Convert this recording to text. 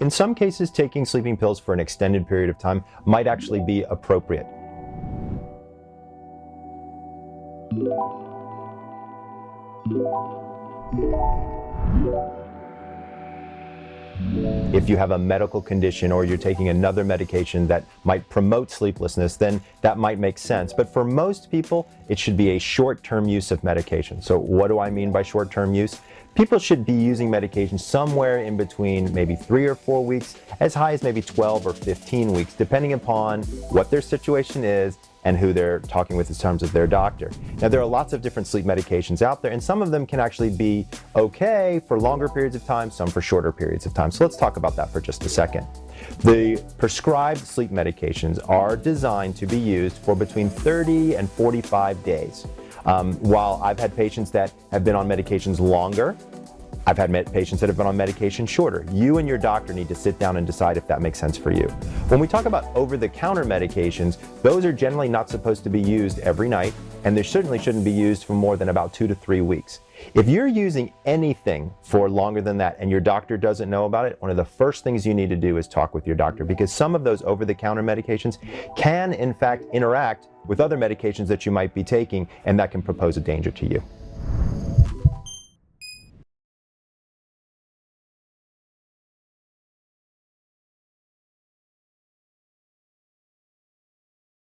In some cases, taking sleeping pills for an extended period of time might actually be appropriate. If you have a medical condition or you're taking another medication that might promote sleeplessness, then that might make sense. But for most people, it should be a short-term use of medication. So what do I mean by short-term use? People should be using medication somewhere in between maybe 3 or 4 weeks, as high as maybe 12 or 15 weeks, depending upon what their situation is and who they're talking with in terms of their doctor. Now, there are lots of different sleep medications out there, and some of them can actually be okay for longer periods of time, some for shorter periods of time. So let's talk about that for just a second. The prescribed sleep medications are designed to be used for between 30 and 45 days. While I've had patients that have been on medications longer, I've had patients that have been on medication shorter. You and your doctor need to sit down and decide if that makes sense for you. When we talk about over-the-counter medications, those are generally not supposed to be used every night, and they certainly shouldn't be used for more than about 2 to 3 weeks. If you're using anything for longer than that and your doctor doesn't know about it, one of the first things you need to do is talk with your doctor, because some of those over-the-counter medications can, in fact, interact with other medications that you might be taking, and that can pose a danger to you.